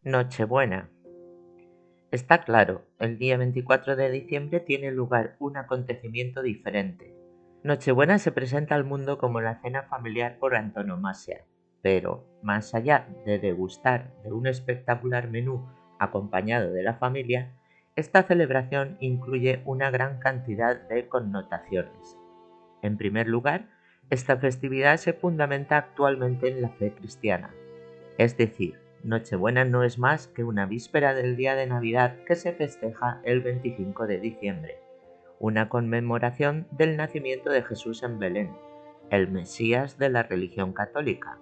Nochebuena. Está claro, el día 24 de diciembre tiene lugar un acontecimiento diferente. Nochebuena se presenta al mundo como la cena familiar por antonomasia, pero más allá de degustar de un espectacular menú acompañado de la familia, esta celebración incluye una gran cantidad de connotaciones. En primer lugar, esta festividad se fundamenta actualmente en la fe cristiana. Es decir, Nochebuena no es más que una víspera del día de Navidad que se festeja el 25 de diciembre, una conmemoración del nacimiento de Jesús en Belén, el Mesías de la religión católica.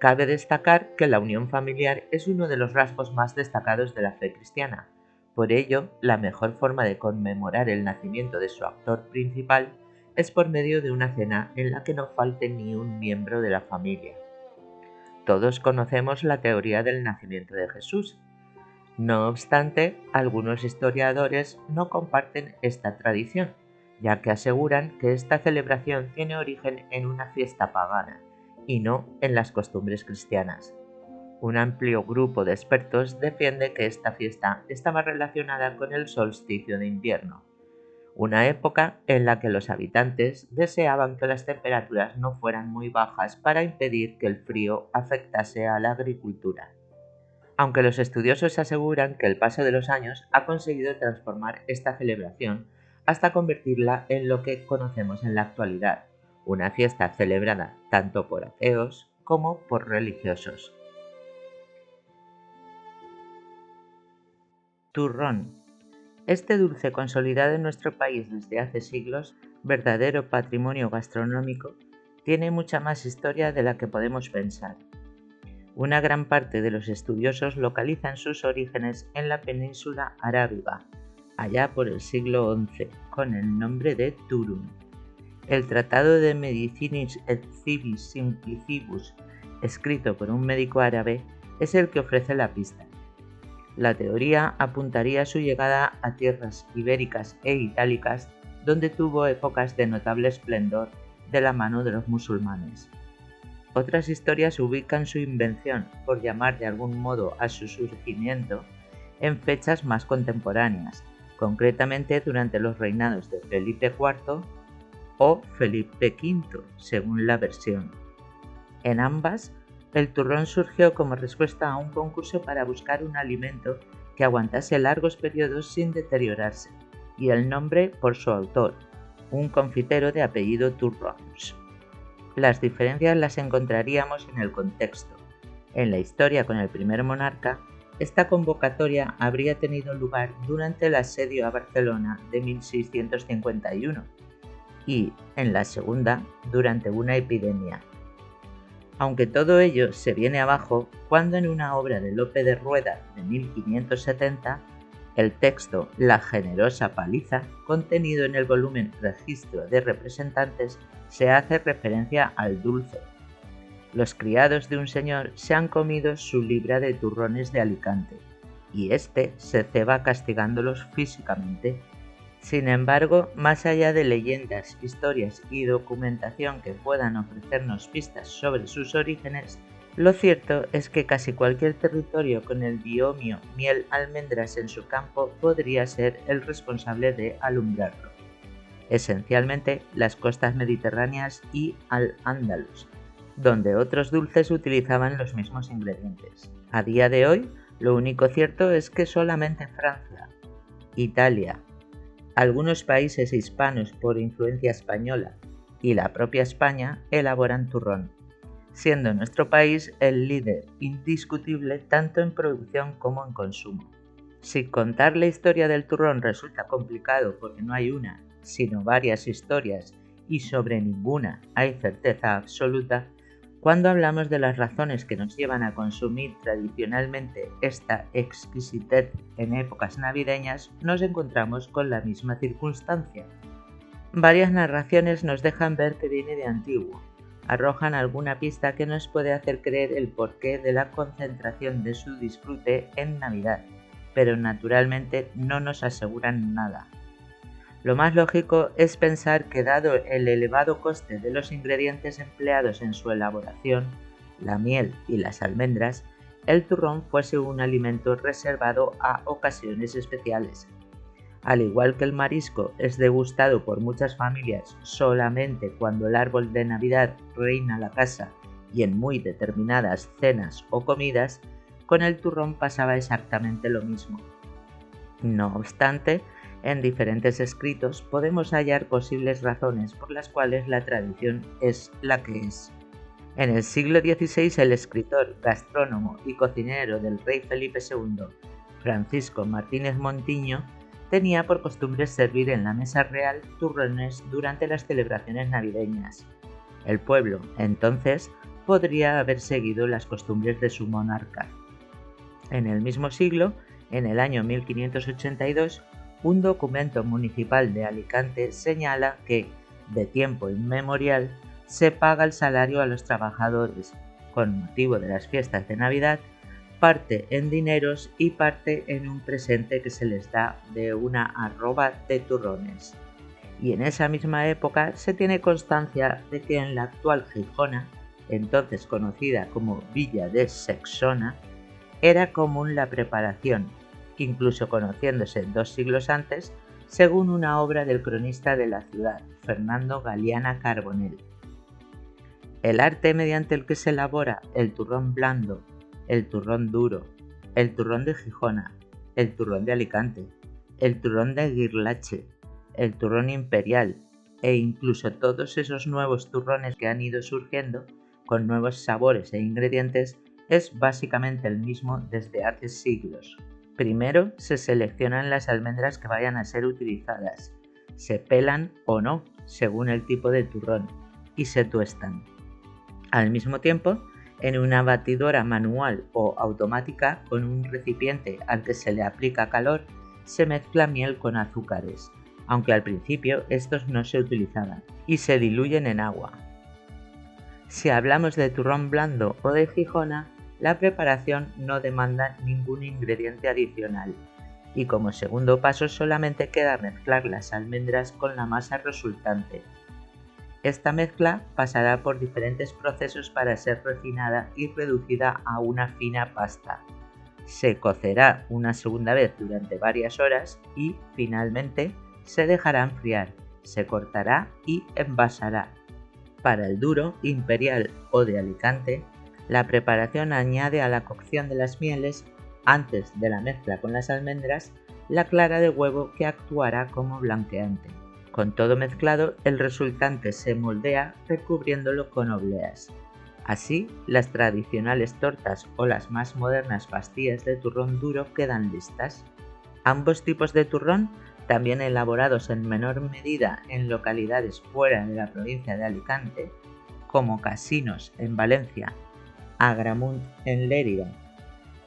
Cabe destacar que la unión familiar es uno de los rasgos más destacados de la fe cristiana. Por ello, la mejor forma de conmemorar el nacimiento de su actor principal es por medio de una cena en la que no falte ni un miembro de la familia. Todos conocemos la teoría del nacimiento de Jesús. No obstante, algunos historiadores no comparten esta tradición, ya que aseguran que esta celebración tiene origen en una fiesta pagana y no en las costumbres cristianas. Un amplio grupo de expertos defiende que esta fiesta estaba relacionada con el solsticio de invierno, una época en la que los habitantes deseaban que las temperaturas no fueran muy bajas para impedir que el frío afectase a la agricultura. Aunque los estudiosos aseguran que el paso de los años ha conseguido transformar esta celebración hasta convertirla en lo que conocemos en la actualidad, una fiesta celebrada tanto por ateos como por religiosos. Turrón. Este dulce consolidado en nuestro país desde hace siglos, verdadero patrimonio gastronómico, tiene mucha más historia de la que podemos pensar. Una gran parte de los estudiosos localizan sus orígenes en la península arábiga, allá por el siglo XI, con el nombre de Turum. El Tratado de Medicinis et Civis Simplicibus, escrito por un médico árabe, es el que ofrece la pista. La teoría apuntaría a su llegada a tierras ibéricas e itálicas, donde tuvo épocas de notable esplendor de la mano de los musulmanes. Otras historias ubican su invención, por llamar de algún modo a su surgimiento, en fechas más contemporáneas, concretamente durante los reinados de Felipe IV o Felipe V, según la versión. En ambas, el turrón surgió como respuesta a un concurso para buscar un alimento que aguantase largos periodos sin deteriorarse, y el nombre por su autor, un confitero de apellido Turrons. Las diferencias las encontraríamos en el contexto. En la historia con el primer monarca, esta convocatoria habría tenido lugar durante el asedio a Barcelona de 1651 y, en la segunda, durante una epidemia. Aunque todo ello se viene abajo cuando en una obra de Lope de Rueda de 1570, el texto La generosa paliza, contenido en el volumen Registro de Representantes, se hace referencia al dulce. Los criados de un señor se han comido su libra de turrones de Alicante, y éste se ceba castigándolos físicamente. Sin embargo, más allá de leyendas, historias y documentación que puedan ofrecernos pistas sobre sus orígenes, lo cierto es que casi cualquier territorio con el biomio miel-almendras en su campo podría ser el responsable de alumbrarlo. Esencialmente las costas mediterráneas y al-Ándalus, donde otros dulces utilizaban los mismos ingredientes. A día de hoy, lo único cierto es que solamente Francia, Italia, algunos países hispanos por influencia española y la propia España elaboran turrón, siendo nuestro país el líder indiscutible tanto en producción como en consumo. Si contar la historia del turrón resulta complicado porque no hay una, sino varias historias y sobre ninguna hay certeza absoluta, cuando hablamos de las razones que nos llevan a consumir tradicionalmente esta exquisitez en épocas navideñas, nos encontramos con la misma circunstancia. Varias narraciones nos dejan ver que viene de antiguo, arrojan alguna pista que nos puede hacer creer el porqué de la concentración de su disfrute en Navidad, pero naturalmente no nos aseguran nada. Lo más lógico es pensar que dado el elevado coste de los ingredientes empleados en su elaboración, la miel y las almendras, el turrón fuese un alimento reservado a ocasiones especiales. Al igual que el marisco es degustado por muchas familias solamente cuando el árbol de Navidad reina la casa y en muy determinadas cenas o comidas, con el turrón pasaba exactamente lo mismo. No obstante, en diferentes escritos podemos hallar posibles razones por las cuales la tradición es la que es. En el siglo XVI, el escritor, gastrónomo y cocinero del rey Felipe II, Francisco Martínez Montiño, tenía por costumbre servir en la mesa real turrones durante las celebraciones navideñas. El pueblo, entonces, podría haber seguido las costumbres de su monarca. En el mismo siglo, en el año 1582, un documento municipal de Alicante señala que, de tiempo inmemorial, se paga el salario a los trabajadores, con motivo de las fiestas de Navidad, parte en dineros y parte en un presente que se les da de una arroba de turrones. Y en esa misma época se tiene constancia de que en la actual Gijona, entonces conocida como Villa de Sexona, era común la preparación, incluso conociéndose 2 siglos antes, según una obra del cronista de la ciudad, Fernando Galiana Carbonell. El arte mediante el que se elabora el turrón blando, el turrón duro, el turrón de Gijona, el turrón de Alicante, el turrón de Guirlache, el turrón imperial e incluso todos esos nuevos turrones que han ido surgiendo con nuevos sabores e ingredientes es básicamente el mismo desde hace siglos. Primero se seleccionan las almendras que vayan a ser utilizadas, se pelan o no según el tipo de turrón y se tuestan. Al mismo tiempo, en una batidora manual o automática con un recipiente al que se le aplica calor, se mezcla miel con azúcares, aunque al principio estos no se utilizaban, y se diluyen en agua. Si hablamos de turrón blando o de Gijona, la preparación no demanda ningún ingrediente adicional, y como segundo paso solamente queda mezclar las almendras con la masa resultante. Esta mezcla pasará por diferentes procesos para ser refinada y reducida a una fina pasta. Se cocerá una segunda vez durante varias horas y, finalmente, se dejará enfriar, se cortará y envasará. Para el duro, imperial o de Alicante, la preparación añade a la cocción de las mieles, antes de la mezcla con las almendras, la clara de huevo que actuará como blanqueante. Con todo mezclado, el resultante se moldea recubriéndolo con obleas. Así, las tradicionales tortas o las más modernas pastillas de turrón duro quedan listas. Ambos tipos de turrón, también elaborados en menor medida en localidades fuera de la provincia de Alicante, como Casinos en Valencia, Agramunt en Lérida,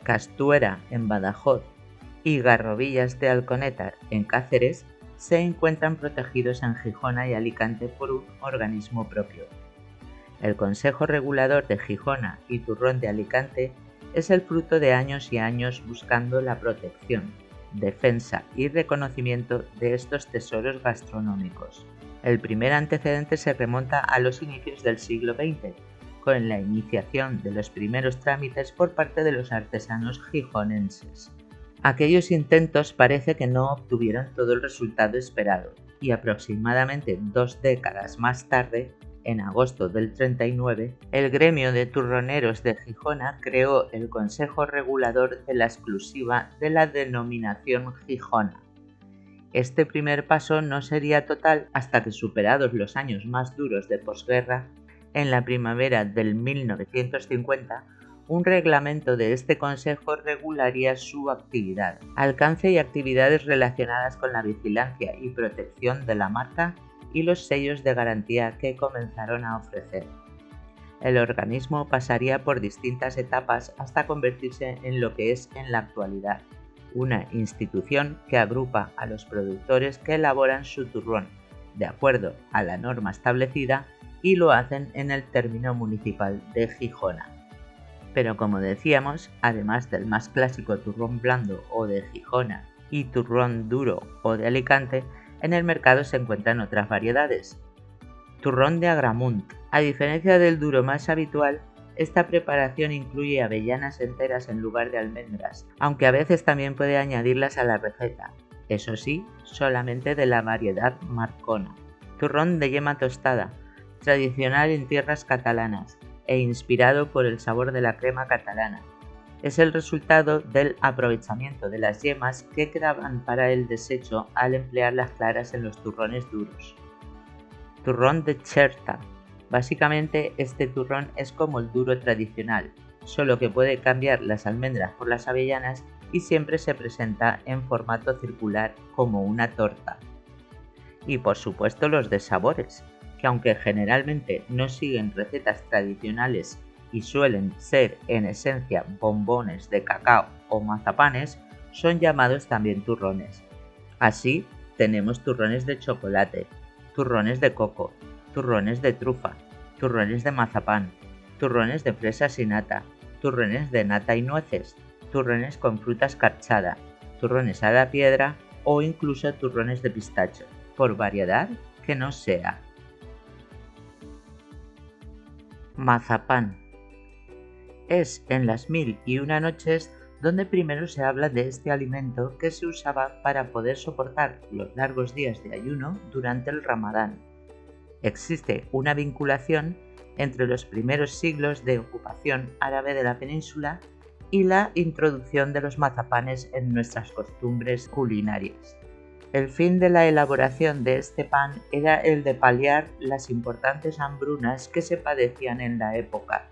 Castuera en Badajoz y Garrovillas de Alconétar en Cáceres, se encuentran protegidos en Gijona y Alicante por un organismo propio. El Consejo Regulador de Gijona y Turrón de Alicante es el fruto de años y años buscando la protección, defensa y reconocimiento de estos tesoros gastronómicos. El primer antecedente se remonta a los inicios del siglo XX, con la iniciación de los primeros trámites por parte de los artesanos gijonenses. Aquellos intentos parece que no obtuvieron todo el resultado esperado y aproximadamente 2 décadas más tarde, en agosto del 39, el gremio de turroneros de Gijona creó el Consejo Regulador de la exclusiva de la denominación Gijona. Este primer paso no sería total hasta que, superados los años más duros de posguerra, en la primavera del 1950, un reglamento de este consejo regularía su actividad, alcance y actividades relacionadas con la vigilancia y protección de la marca y los sellos de garantía que comenzaron a ofrecer. El organismo pasaría por distintas etapas hasta convertirse en lo que es en la actualidad, una institución que agrupa a los productores que elaboran su turrón, de acuerdo a la norma establecida, y lo hacen en el término municipal de Gijona. Pero como decíamos, además del más clásico turrón blando o de Gijona y turrón duro o de Alicante, en el mercado se encuentran otras variedades. Turrón de Agramunt. A diferencia del duro más habitual, Esta preparación incluye avellanas enteras en lugar de almendras, aunque a veces también puede añadirlas a la receta. Eso sí, solamente de la variedad Marcona. Turrón de yema tostada, tradicional en tierras catalanas e inspirado por el sabor de la crema catalana. Es el resultado del aprovechamiento de las yemas que quedaban para el desecho al emplear las claras en los turrones duros. Turrón de Xerta. Básicamente este turrón es como el duro tradicional, solo que puede cambiar las almendras por las avellanas y siempre se presenta en formato circular como una torta. Y por supuesto los de sabores, que aunque generalmente no siguen recetas tradicionales y suelen ser en esencia bombones de cacao o mazapanes, son llamados también turrones. Así tenemos turrones de chocolate, turrones de coco, turrones de trufa, turrones de mazapán, turrones de fresas y nata, turrones de nata y nueces, turrones con fruta escarchada, turrones a la piedra o incluso turrones de pistacho, por variedad que no sea. Mazapán. Es en las 1001 noches donde primero se habla de este alimento que se usaba para poder soportar los largos días de ayuno durante el Ramadán. Existe una vinculación entre los primeros siglos de ocupación árabe de la península y la introducción de los mazapanes en nuestras costumbres culinarias. El fin de la elaboración de este pan era el de paliar las importantes hambrunas que se padecían en la época.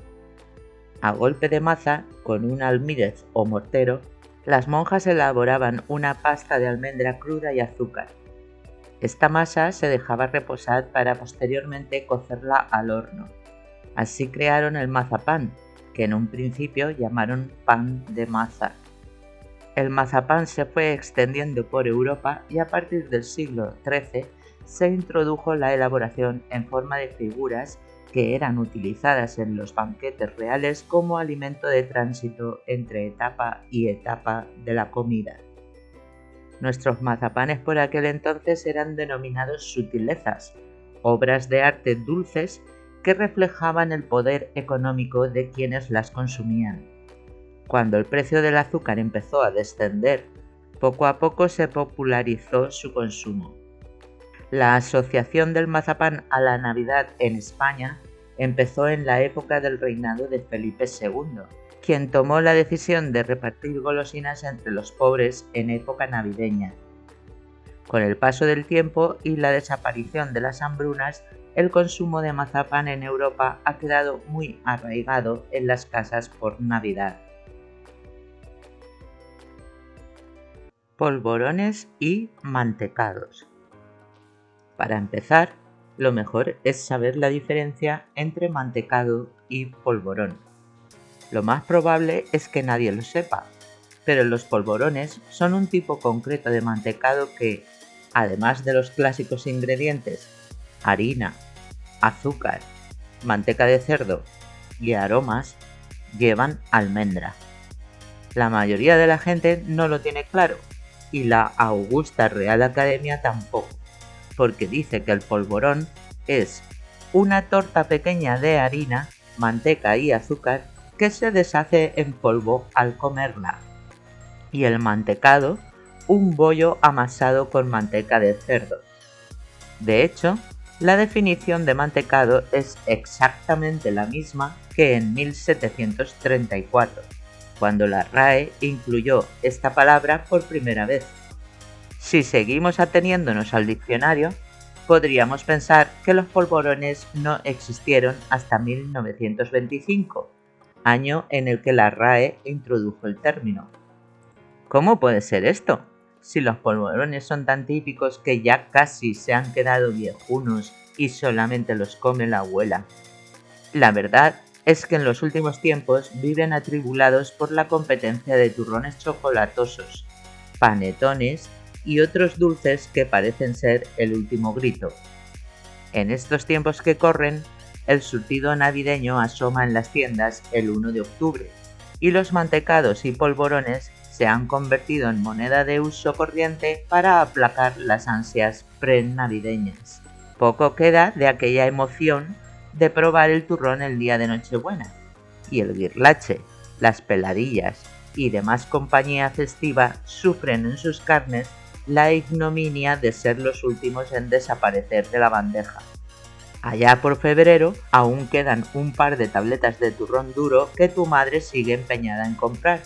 A golpe de maza, con un almírez o mortero, las monjas elaboraban una pasta de almendra cruda y azúcar. Esta masa se dejaba reposar para posteriormente cocerla al horno. Así crearon el mazapán, que en un principio llamaron pan de maza. El mazapán se fue extendiendo por Europa y a partir del siglo XIII se introdujo la elaboración en forma de figuras que eran utilizadas en los banquetes reales como alimento de tránsito entre etapa y etapa de la comida. Nuestros mazapanes por aquel entonces eran denominados sutilezas, obras de arte dulces que reflejaban el poder económico de quienes las consumían. Cuando el precio del azúcar empezó a descender, poco a poco se popularizó su consumo. La asociación del mazapán a la Navidad en España empezó en la época del reinado de Felipe II, quien tomó la decisión de repartir golosinas entre los pobres en época navideña. Con el paso del tiempo y la desaparición de las hambrunas, el consumo de mazapán en Europa ha quedado muy arraigado en las casas por Navidad. Polvorones y mantecados. Para empezar, lo mejor es saber la diferencia entre mantecado y polvorón. Lo más probable es que nadie lo sepa, pero los polvorones son un tipo concreto de mantecado que, además de los clásicos ingredientes harina, azúcar, manteca de cerdo y aromas, llevan almendra. La mayoría de la gente no lo tiene claro y la Augusta Real Academia tampoco, porque dice que el polvorón es una torta pequeña de harina, manteca y azúcar que se deshace en polvo al comerla, y el mantecado, un bollo amasado con manteca de cerdo. De hecho, la definición de mantecado es exactamente la misma que en 1734, cuando la RAE incluyó esta palabra por primera vez. Si seguimos ateniéndonos al diccionario, podríamos pensar que los polvorones no existieron hasta 1925, año en el que la RAE introdujo el término. ¿Cómo puede ser esto? Si los polvorones son tan típicos que ya casi se han quedado viejunos y solamente los come la abuela. La verdad es que en los últimos tiempos viven atribulados por la competencia de turrones chocolatosos, panetones y otros dulces que parecen ser el último grito. En estos tiempos que corren, el surtido navideño asoma en las tiendas el 1 de octubre y los mantecados y polvorones se han convertido en moneda de uso corriente para aplacar las ansias prenavideñas. Poco queda de aquella emoción de probar el turrón el día de Nochebuena. y el guirlache, las peladillas y demás compañía festiva sufren en sus carnes la ignominia de ser los últimos en desaparecer de la bandeja. Allá por febrero aún quedan un par de tabletas de turrón duro que tu madre sigue empeñada en comprar.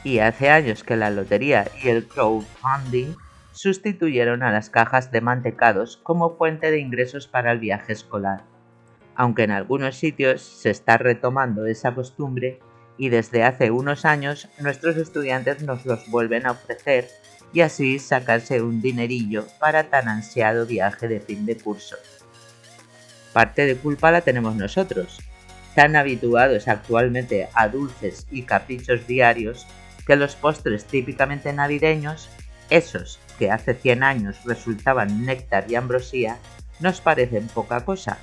Y hace años que la lotería y el crowdfunding sustituyeron a las cajas de mantecados como fuente de ingresos para el viaje escolar. Aunque en algunos sitios se está retomando esa costumbre y desde hace unos años nuestros estudiantes nos los vuelven a ofrecer y así sacarse un dinerillo para tan ansiado viaje de fin de curso. Parte de culpa la tenemos nosotros, tan habituados actualmente a dulces y caprichos diarios que los postres típicamente navideños, esos que hace 100 años resultaban néctar y ambrosía, nos parecen poca cosa.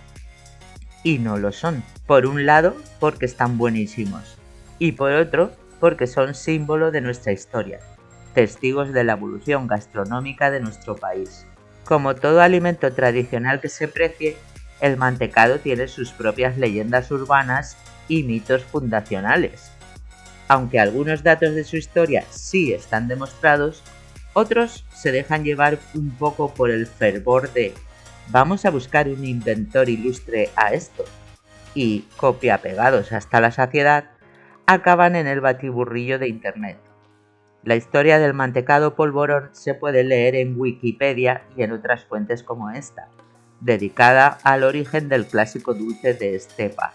Y no lo son, por un lado porque están buenísimos y por otro porque son símbolo de nuestra historia, testigos de la evolución gastronómica de nuestro país. Como todo alimento tradicional que se precie, el mantecado tiene sus propias leyendas urbanas y mitos fundacionales. Aunque algunos datos de su historia sí están demostrados, otros se dejan llevar un poco por el fervor de vamos a buscar un inventor ilustre a esto, y, copia-pegados hasta la saciedad, acaban en el batiburrillo de internet. La historia del mantecado polvorón se puede leer en Wikipedia y en otras fuentes como esta, dedicada al origen del clásico dulce de estepa.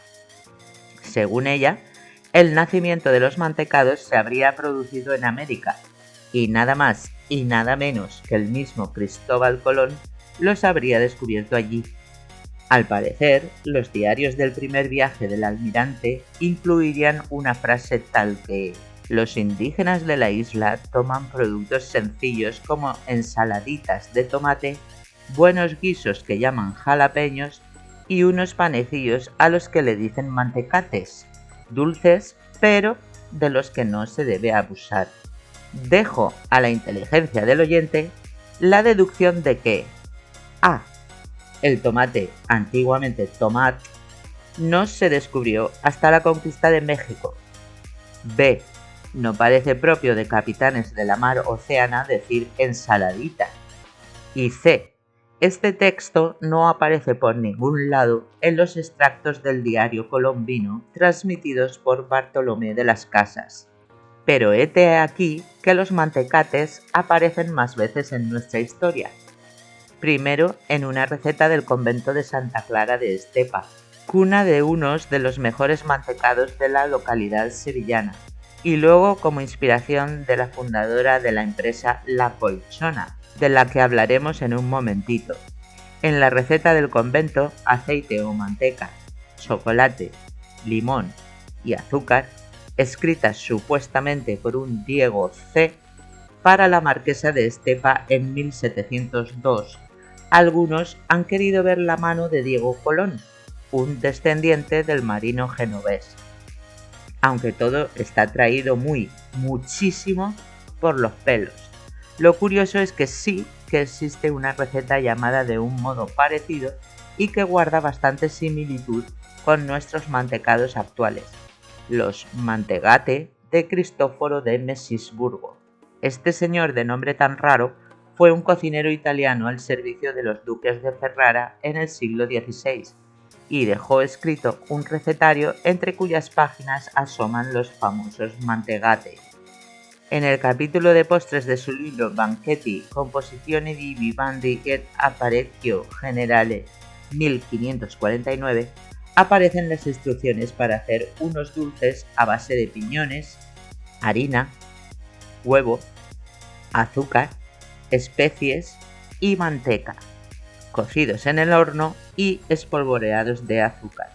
Según ella, el nacimiento de los mantecados se habría producido en América, y nada más y nada menos que el mismo Cristóbal Colón los habría descubierto allí. Al parecer, los diarios del primer viaje del almirante incluirían una frase tal que los indígenas de la isla toman productos sencillos como ensaladitas de tomate, buenos guisos que llaman jalapeños y unos panecillos a los que le dicen mantecates, dulces pero de los que no se debe abusar. Dejo a la inteligencia del oyente la deducción de que A. El tomate, antiguamente tomat, no se descubrió hasta la conquista de México. B. No parece propio de capitanes de la mar océana decir ensaladita. Y C. Este texto no aparece por ningún lado en los extractos del diario colombino transmitidos por Bartolomé de las Casas. Pero hete aquí que los mantecates aparecen más veces en nuestra historia. Primero en una receta del convento de Santa Clara de Estepa, cuna de unos de los mejores mantecados de la localidad sevillana, y luego como inspiración de la fundadora de la empresa La Colchona, de la que hablaremos en un momentito. En la receta del convento, aceite o manteca, chocolate, limón y azúcar, escritas supuestamente por un Diego C. para la marquesa de Estepa en 1702. Algunos han querido ver la mano de Diego Colón, un descendiente del marino genovés. Aunque todo está traído muchísimo por los pelos. Lo curioso es que sí que existe una receta llamada de un modo parecido y que guarda bastante similitud con nuestros mantecados actuales, los mantegate de Cristóforo de Messisburgo. Este señor de nombre tan raro fue un cocinero italiano al servicio de los duques de Ferrara en el siglo XVI y dejó escrito un recetario entre cuyas páginas asoman los famosos mantegate. En el capítulo de postres de su libro Banchetti, Composizioni di Vivandi et Apparecchio Generale 1549, aparecen las instrucciones para hacer unos dulces a base de piñones, harina, huevo, azúcar, especies y manteca, cocidos en el horno y espolvoreados de azúcar.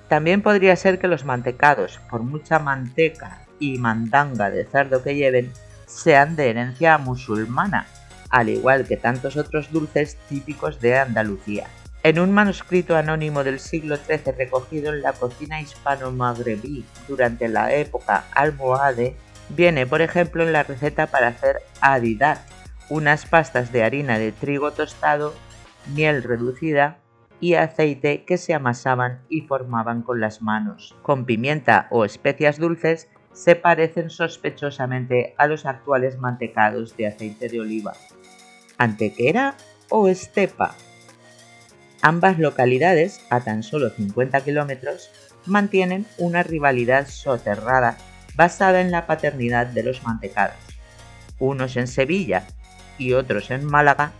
También podría ser que los mantecados, por mucha manteca y mandanga de cerdo que lleven, sean de herencia musulmana, al igual que tantos otros dulces típicos de Andalucía. En un manuscrito anónimo del siglo XIII recogido en la cocina hispano-magrebí durante la época almohade, viene por ejemplo en la receta para hacer adidat, unas pastas de harina de trigo tostado, miel reducida, y aceite que se amasaban y formaban con las manos. Con pimienta o especias dulces se parecen sospechosamente a los actuales mantecados de aceite de oliva. ¿Antequera o Estepa? Ambas localidades, a tan solo 50 kilómetros, mantienen una rivalidad soterrada basada en la paternidad de los mantecados. Unos en Sevilla y otros en Málaga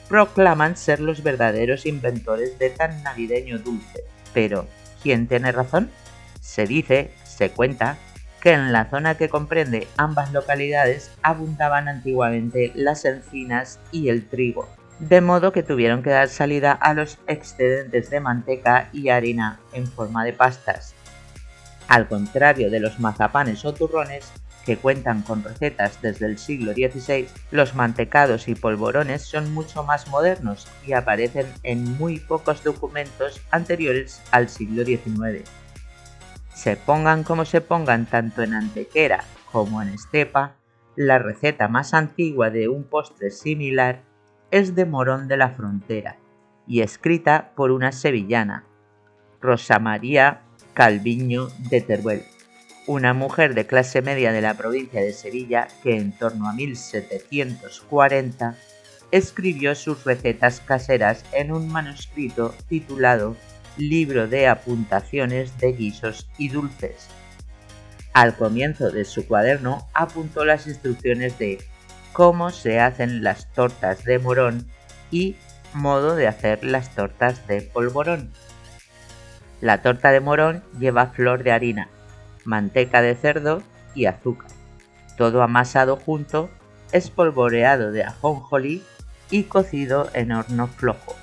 proclaman ser los verdaderos inventores de tan navideño dulce. Pero, ¿quién tiene razón? Se cuenta, que en la zona que comprende ambas localidades abundaban antiguamente las encinas y el trigo, de modo que tuvieron que dar salida a los excedentes de manteca y harina en forma de pastas. Al contrario de los mazapanes o turrones, que cuentan con recetas desde el siglo XVI, los mantecados y polvorones son mucho más modernos y aparecen en muy pocos documentos anteriores al siglo XIX. Se pongan como se pongan tanto en Antequera como en Estepa, la receta más antigua de un postre similar es de Morón de la Frontera y escrita por una sevillana, Rosa María Calviño de Teruel, una mujer de clase media de la provincia de Sevilla que en torno a 1740 escribió sus recetas caseras en un manuscrito titulado Libro de apuntaciones de guisos y dulces. Al comienzo de su cuaderno apuntó las instrucciones de cómo se hacen las tortas de morón y modo de hacer las tortas de polvorón. La torta de morón lleva flor de harina, manteca de cerdo y azúcar, todo amasado junto, espolvoreado de ajonjolí y cocido en horno flojo.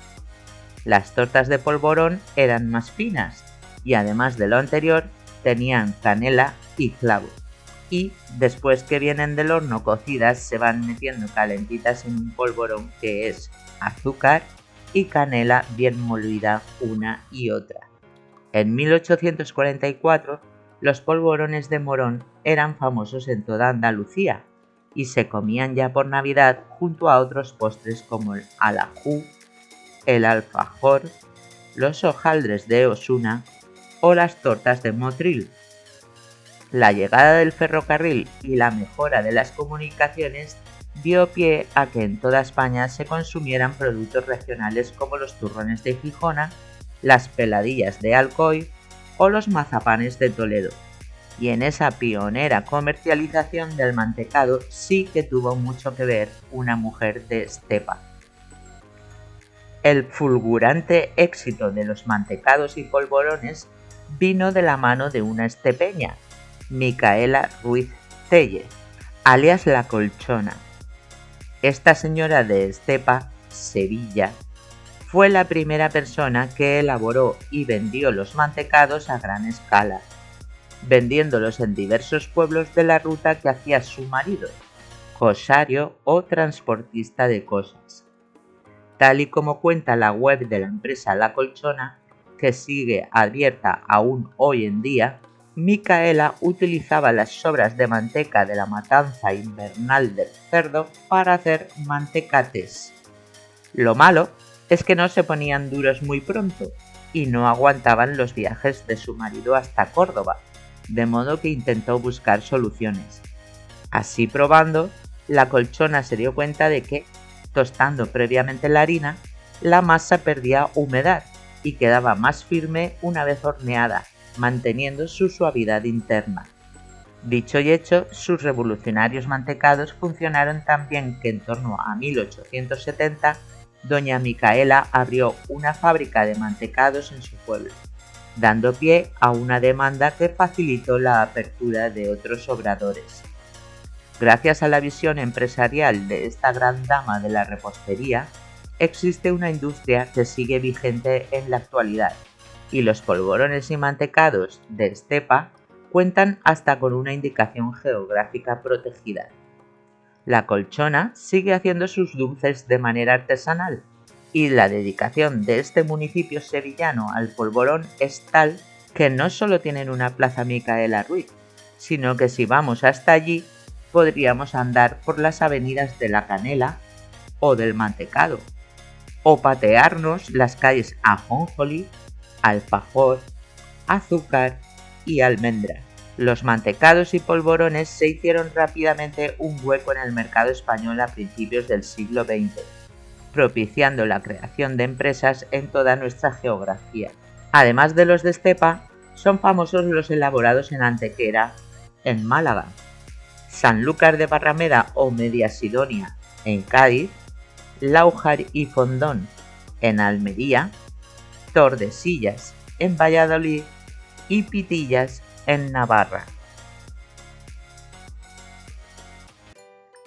Las tortas de polvorón eran más finas y además de lo anterior tenían canela y clavo, y después que vienen del horno cocidas se van metiendo calentitas en un polvorón que es azúcar y canela bien molida una y otra. En 1844 los polvorones de morón eran famosos en toda Andalucía y se comían ya por Navidad junto a otros postres como el alajú, el alfajor, los hojaldres de Osuna o las tortas de Motril. La llegada del ferrocarril y la mejora de las comunicaciones dio pie a que en toda España se consumieran productos regionales como los turrones de Gijona, las peladillas de Alcoy o los mazapanes de Toledo. Y en esa pionera comercialización del mantecado sí que tuvo mucho que ver una mujer de Estepa. El fulgurante éxito de los mantecados y polvorones vino de la mano de una estepeña, Micaela Ruiz Tellez, alias La Colchona. Esta señora de Estepa, Sevilla, fue la primera persona que elaboró y vendió los mantecados a gran escala, vendiéndolos en diversos pueblos de la ruta que hacía su marido, cosario o transportista de cosas. Tal y como cuenta la web de la empresa La Colchona, que sigue abierta aún hoy en día, Micaela utilizaba las sobras de manteca de la matanza invernal del cerdo para hacer mantecates. Lo malo es que no se ponían duros muy pronto y no aguantaban los viajes de su marido hasta Córdoba, de modo que intentó buscar soluciones. Así probando, La Colchona se dio cuenta de que, tostando previamente la harina, la masa perdía humedad y quedaba más firme una vez horneada, manteniendo su suavidad interna. Dicho y hecho, sus revolucionarios mantecados funcionaron tan bien que en torno a 1870 doña Micaela abrió una fábrica de mantecados en su pueblo, dando pie a una demanda que facilitó la apertura de otros obradores. Gracias a la visión empresarial de esta gran dama de la repostería, existe una industria que sigue vigente en la actualidad, y los polvorones y mantecados de Estepa cuentan hasta con una indicación geográfica protegida. La Colchona sigue haciendo sus dulces de manera artesanal, y la dedicación de este municipio sevillano al polvorón es tal que no solo tienen una plaza Micaela Ruiz, sino que si vamos hasta allí podríamos andar por las avenidas de la Canela o del Mantecado. o patearnos las calles ajonjolí, alfajor, azúcar y almendra. Los mantecados y polvorones se hicieron rápidamente un hueco en el mercado español a principios del siglo XX, propiciando la creación de empresas en toda nuestra geografía. Además de los de estepa, son famosos los elaborados en Antequera, en Málaga, Sanlúcar de Barrameda o Mediasidonia, en Cádiz, Láujar y Fondón, en Almería, Tordesillas, en Valladolid y Pitillas, en Navarra.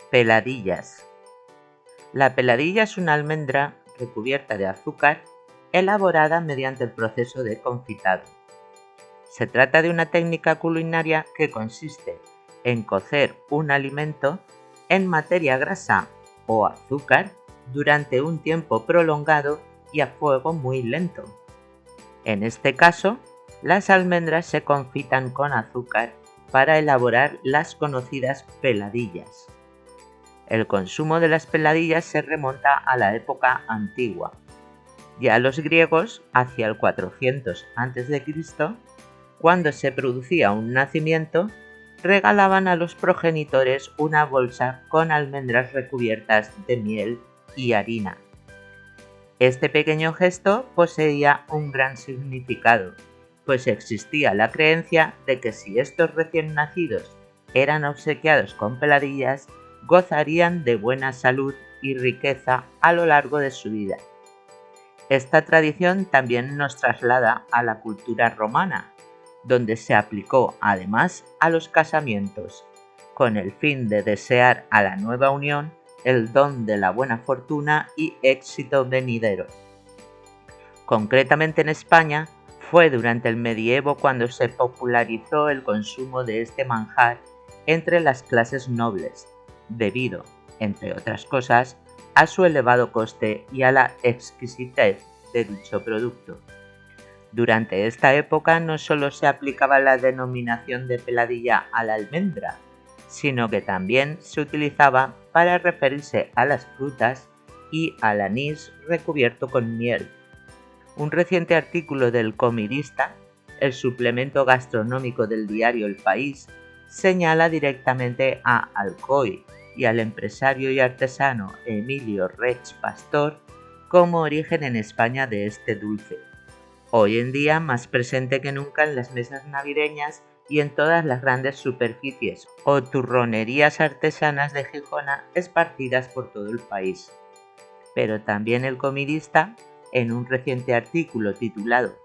Peladillas. La peladilla es una almendra recubierta de azúcar elaborada mediante el proceso de confitado. Se trata de una técnica culinaria que consiste en cocer un alimento en materia grasa o azúcar durante un tiempo prolongado y a fuego muy lento. En este caso, las almendras se confitan con azúcar para elaborar las conocidas peladillas. El consumo de las peladillas se remonta a la época antigua. Ya los griegos, hacia el 400 a.C., cuando se producía un nacimiento, regalaban a los progenitores una bolsa con almendras recubiertas de miel y harina. Este pequeño gesto poseía un gran significado, pues existía la creencia de que si estos recién nacidos eran obsequiados con peladillas, gozarían de buena salud y riqueza a lo largo de su vida. Esta tradición también nos traslada a la cultura romana, donde se aplicó además a los casamientos, con el fin de desear a la nueva unión el don de la buena fortuna y éxito venidero. Concretamente en España, fue durante el medievo cuando se popularizó el consumo de este manjar entre las clases nobles, debido, entre otras cosas, a su elevado coste y a la exquisitez de dicho producto. Durante esta época no solo se aplicaba la denominación de peladilla a la almendra, sino que también se utilizaba para referirse a las frutas y al anís recubierto con miel. Un reciente artículo del Comidista, el suplemento gastronómico del diario El País, señala directamente a Alcoy y al empresario y artesano Emilio Reig Pastor como origen en España de este dulce, hoy en día más presente que nunca en las mesas navideñas y en todas las grandes superficies o turronerías artesanas de Gijona esparcidas por todo el país. Pero también el Comidista, en un reciente artículo titulado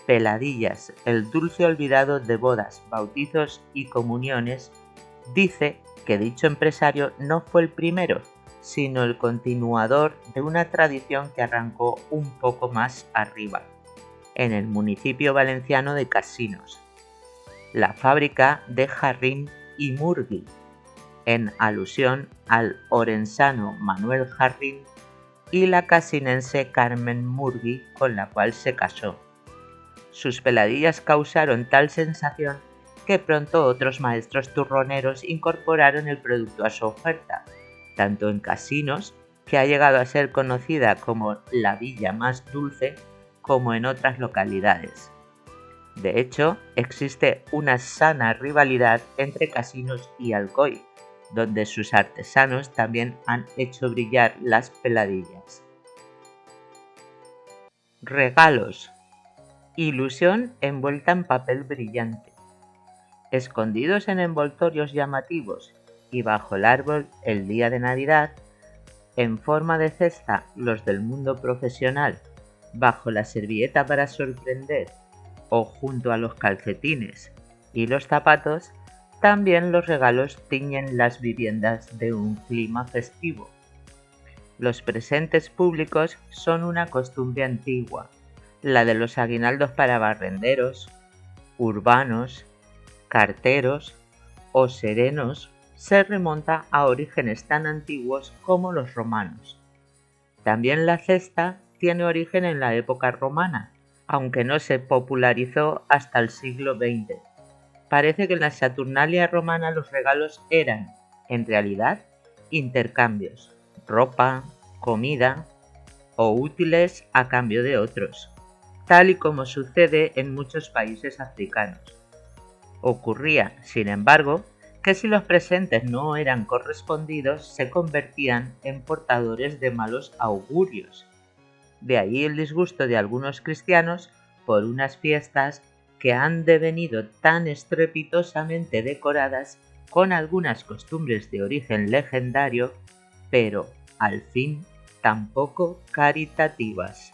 Peladillas, el dulce olvidado de bodas, bautizos y comuniones, dice que dicho empresario no fue el primero, sino el continuador de una tradición que arrancó un poco más arriba, en el municipio valenciano de Casinos, la fábrica de Jarrín y Murgui, en alusión al orensano Manuel Jarrín y la casinense Carmen Murgui, con la cual se casó. Sus peladillas causaron tal sensación que pronto otros maestros turroneros incorporaron el producto a su oferta, tanto en Casinos, que ha llegado a ser conocida como la villa más dulce, como en otras localidades. De hecho, existe una sana rivalidad entre Casinos y Alcoy, donde sus artesanos también han hecho brillar las peladillas. Regalos. Ilusión envuelta en papel brillante. Escondidos en envoltorios llamativos y bajo el árbol el día de Navidad, en forma de cesta los del mundo profesional, bajo la servilleta para sorprender o junto a los calcetines y los zapatos, también los regalos tiñen las viviendas de un clima festivo. Los presentes públicos son una costumbre antigua, la de los aguinaldos para barrenderos, urbanos, carteros o serenos se remonta a orígenes tan antiguos como los romanos. También la cesta tiene origen en la época romana, aunque no se popularizó hasta el siglo XX. Parece que en la Saturnalia romana los regalos eran, en realidad, intercambios, ropa, comida, o útiles a cambio de otros, tal y como sucede en muchos países africanos. Ocurría, sin embargo, que si los presentes no eran correspondidos, se convertían en portadores de malos augurios. De ahí el disgusto de algunos cristianos por unas fiestas que han devenido tan estrepitosamente decoradas con algunas costumbres de origen legendario, pero, al fin, tampoco caritativas.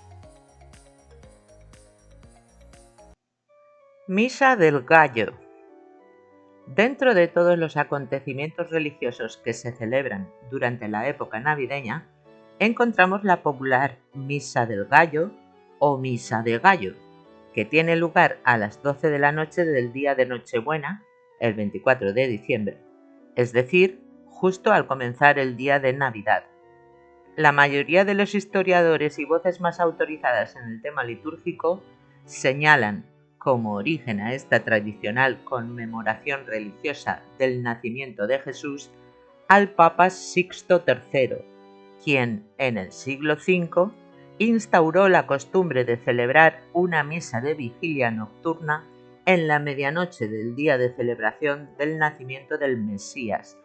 Misa del Gallo. Dentro de todos los acontecimientos religiosos que se celebran durante la época navideña, encontramos la popular Misa del Gallo o Misa de Gallo, que tiene lugar a las 12 de la noche del día de Nochebuena, el 24 de diciembre, es decir, justo al comenzar el día de Navidad. La mayoría de los historiadores y voces más autorizadas en el tema litúrgico señalan como origen a esta tradicional conmemoración religiosa del nacimiento de Jesús al Papa Sixto III, quien en el siglo V instauró la costumbre de celebrar una misa de vigilia nocturna en la medianoche del día de celebración del nacimiento del Mesías,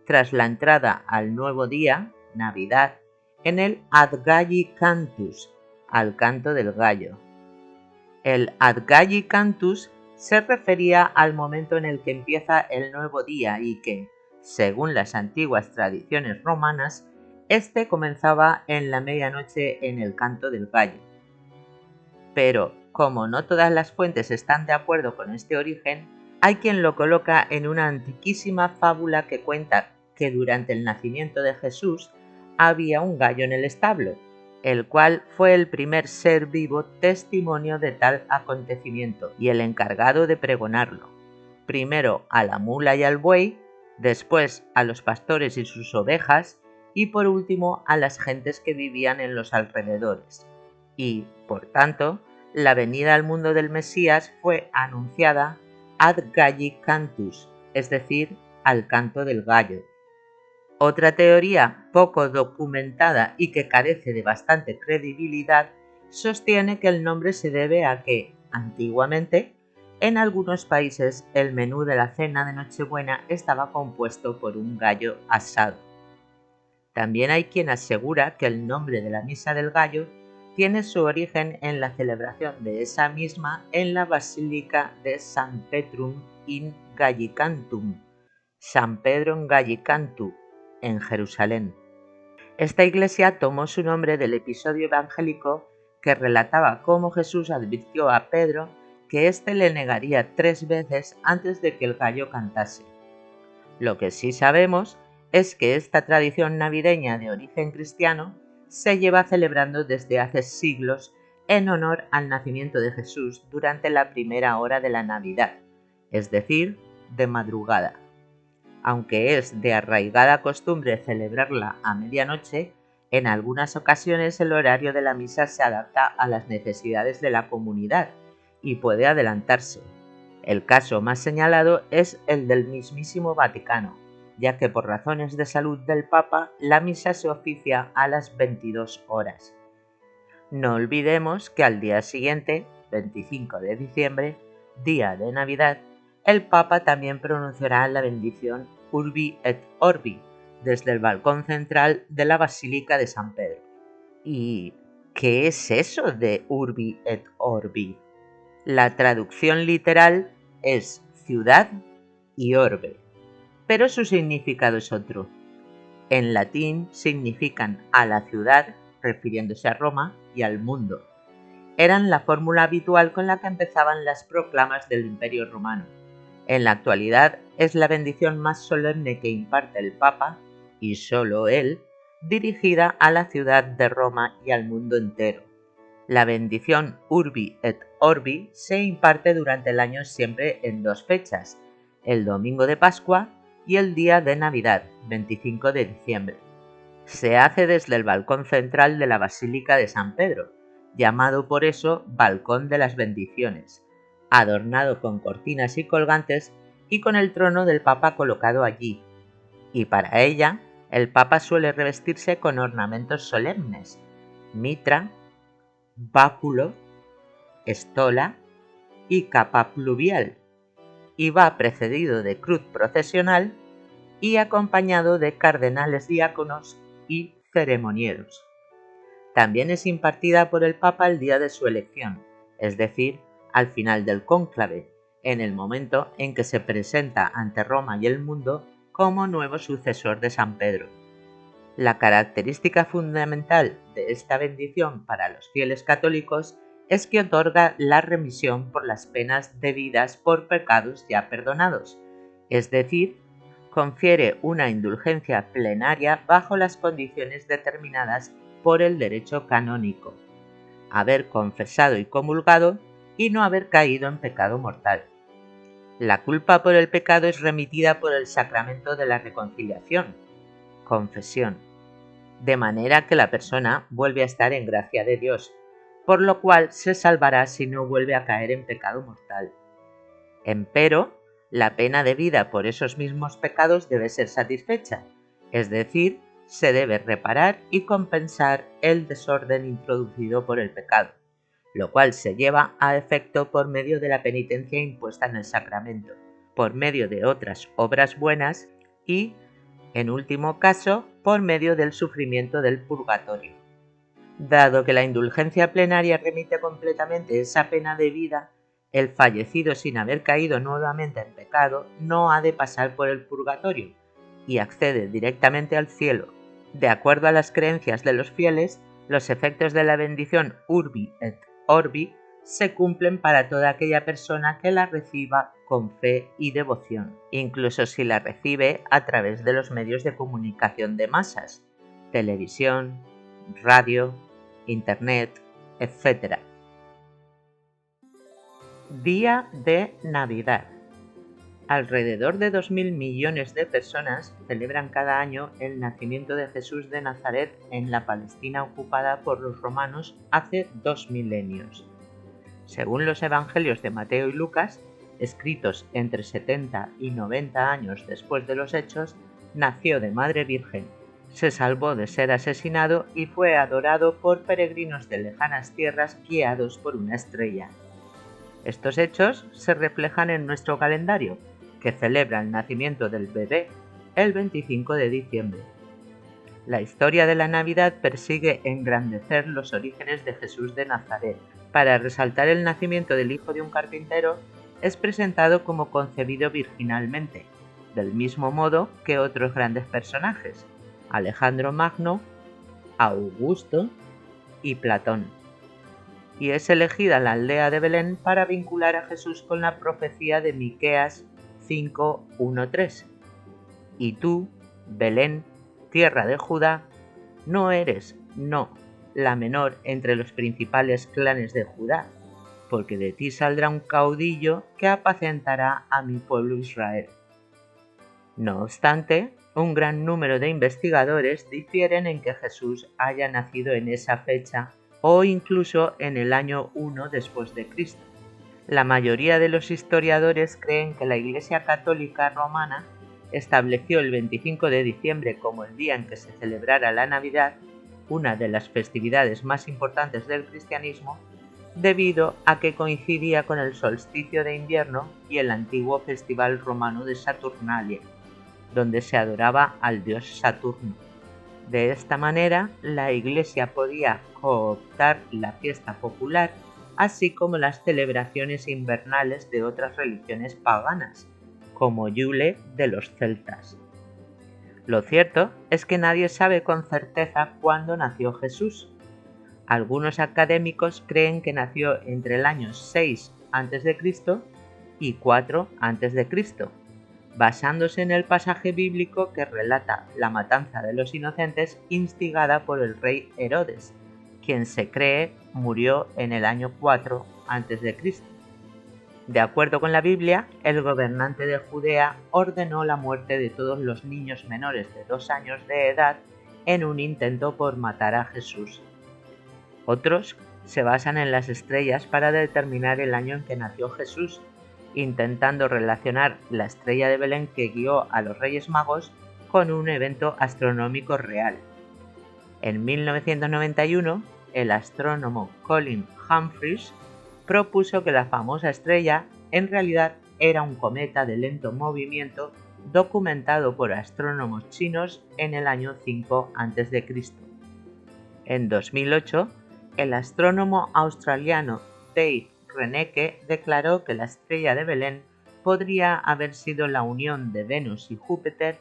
tras la entrada al nuevo día, Navidad, en el Ad Galli Cantus, al canto del gallo. El Ad Galli Cantus se refería al momento en el que empieza el nuevo día y que, según las antiguas tradiciones romanas, este comenzaba en la medianoche en el canto del gallo. Pero, como no todas las fuentes están de acuerdo con este origen, hay quien lo coloca en una antiquísima fábula que cuenta que durante el nacimiento de Jesús había un gallo en el establo, el cual fue el primer ser vivo testimonio de tal acontecimiento y el encargado de pregonarlo, primero a la mula y al buey, después a los pastores y sus ovejas, y por último a las gentes que vivían en los alrededores. Y, por tanto, la venida al mundo del Mesías fue anunciada ad galli cantus, es decir, al canto del gallo. Otra teoría poco documentada y que carece de bastante credibilidad sostiene que el nombre se debe a que, antiguamente, en algunos países el menú de la cena de Nochebuena estaba compuesto por un gallo asado. También hay quien asegura que el nombre de la Misa del Gallo tiene su origen en la celebración de esa misma en la Basílica de San Petrum in Gallicantum, San Pedro en Gallicantu, en Jerusalén. Esta iglesia tomó su nombre del episodio evangélico que relataba cómo Jesús advirtió a Pedro que éste le negaría 3 veces antes de que el gallo cantase. Lo que sí sabemos es que esta tradición navideña de origen cristiano se lleva celebrando desde hace siglos en honor al nacimiento de Jesús durante la primera hora de la Navidad, es decir, de madrugada. Aunque es de arraigada costumbre celebrarla a medianoche, en algunas ocasiones el horario de la misa se adapta a las necesidades de la comunidad y puede adelantarse. El caso más señalado es el del mismísimo Vaticano, ya que por razones de salud del Papa la misa se oficia a las 22 horas. No olvidemos que al día siguiente, 25 de diciembre, día de Navidad, el Papa también pronunciará la bendición Urbi et Orbi desde el balcón central de la Basílica de San Pedro. ¿Y qué es eso de Urbi et Orbi? La traducción literal es ciudad y orbe, pero su significado es otro. En latín significan a la ciudad, refiriéndose a Roma, y al mundo. Eran la fórmula habitual con la que empezaban las proclamas del Imperio Romano. En la actualidad es la bendición más solemne que imparte el Papa, y solo él, dirigida a la ciudad de Roma y al mundo entero. La bendición Urbi et Orbi se imparte durante el año siempre en 2 fechas, el domingo de Pascua y el día de Navidad, 25 de diciembre. Se hace desde el balcón central de la Basílica de San Pedro, llamado por eso Balcón de las Bendiciones, adornado con cortinas y colgantes y con el trono del Papa colocado allí. Y para ella, el Papa suele revestirse con ornamentos solemnes, mitra, báculo, estola y capa pluvial, y va precedido de cruz procesional y acompañado de cardenales diáconos y ceremonieros. También es impartida por el Papa el día de su elección, es decir, al final del cónclave, en el momento en que se presenta ante Roma y el mundo como nuevo sucesor de San Pedro. La característica fundamental de esta bendición para los fieles católicos es que otorga la remisión por las penas debidas por pecados ya perdonados, es decir, confiere una indulgencia plenaria bajo las condiciones determinadas por el derecho canónico: haber confesado y comulgado y no haber caído en pecado mortal. La culpa por el pecado es remitida por el sacramento de la reconciliación, confesión, de manera que la persona vuelve a estar en gracia de Dios, por lo cual se salvará si no vuelve a caer en pecado mortal. Empero, la pena debida por esos mismos pecados debe ser satisfecha, es decir, se debe reparar y compensar el desorden introducido por el pecado, lo cual se lleva a efecto por medio de la penitencia impuesta en el sacramento, por medio de otras obras buenas y, en último caso, por medio del sufrimiento del purgatorio. Dado que la indulgencia plenaria remite completamente esa pena debida, el fallecido sin haber caído nuevamente en pecado no ha de pasar por el purgatorio y accede directamente al cielo. De acuerdo a las creencias de los fieles, los efectos de la bendición Urbi et Orbi se cumplen para toda aquella persona que la reciba con fe y devoción, incluso si la recibe a través de los medios de comunicación de masas, televisión, radio, internet, etc. Día de Navidad. Alrededor de 2.000 millones de personas celebran cada año el nacimiento de Jesús de Nazaret en la Palestina ocupada por los romanos hace 2 milenios. Según los evangelios de Mateo y Lucas, escritos entre 70 y 90 años después de los hechos, nació de madre virgen, se salvó de ser asesinado y fue adorado por peregrinos de lejanas tierras guiados por una estrella. Estos hechos se reflejan en nuestro calendario, que celebra el nacimiento del bebé el 25 de diciembre. La historia de la Navidad persigue engrandecer los orígenes de Jesús de Nazaret. Para resaltar el nacimiento del hijo de un carpintero, es presentado como concebido virginalmente, del mismo modo que otros grandes personajes, Alejandro Magno, Augusto y Platón. Y es elegida la aldea de Belén para vincular a Jesús con la profecía de Miqueas 5:1-3. Y tú, Belén, tierra de Judá, no eres, no, la menor entre los principales clanes de Judá, porque de ti saldrá un caudillo que apacentará a mi pueblo Israel. No obstante, un gran número de investigadores difieren en que Jesús haya nacido en esa fecha o incluso en el año 1 después de Cristo. La mayoría de los historiadores creen que la Iglesia Católica Romana estableció el 25 de diciembre como el día en que se celebrara la Navidad, una de las festividades más importantes del cristianismo, debido a que coincidía con el solsticio de invierno y el antiguo festival romano de Saturnalia, donde se adoraba al dios Saturno. De esta manera, la Iglesia podía cooptar la fiesta popular, así como las celebraciones invernales de otras religiones paganas, como Yule de los celtas. Lo cierto es que nadie sabe con certeza cuándo nació Jesús. Algunos académicos creen que nació entre el año 6 a.C. y 4 a.C., basándose en el pasaje bíblico que relata la matanza de los inocentes instigada por el rey Herodes, quien se cree murió en el año 4 a.C. De acuerdo con la Biblia, el gobernante de Judea ordenó la muerte de todos los niños menores de 2 años de edad en un intento por matar a Jesús. Otros se basan en las estrellas para determinar el año en que nació Jesús, intentando relacionar la estrella de Belén que guió a los Reyes Magos con un evento astronómico real. En 1991, el astrónomo Colin Humphreys propuso que la famosa estrella en realidad era un cometa de lento movimiento documentado por astrónomos chinos en el año 5 a.C. En 2008, el astrónomo australiano Dave Reneke declaró que la estrella de Belén podría haber sido la unión de Venus y Júpiter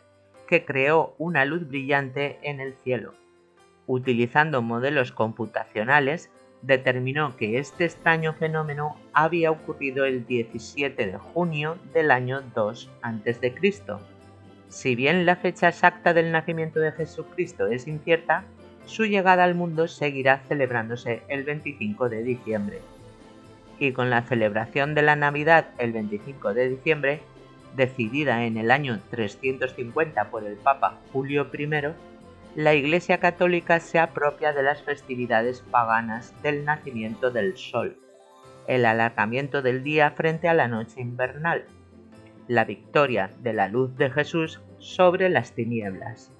que creó una luz brillante en el cielo. Utilizando modelos computacionales, determinó que este extraño fenómeno había ocurrido el 17 de junio del año 2 a.C. Si bien la fecha exacta del nacimiento de Jesucristo es incierta, su llegada al mundo seguirá celebrándose el 25 de diciembre. Y con la celebración de la Navidad el 25 de diciembre, decidida en el año 350 por el Papa Julio I, la Iglesia Católica se apropia de las festividades paganas del nacimiento del Sol, el alargamiento del día frente a la noche invernal, la victoria de la luz de Jesús sobre las tinieblas.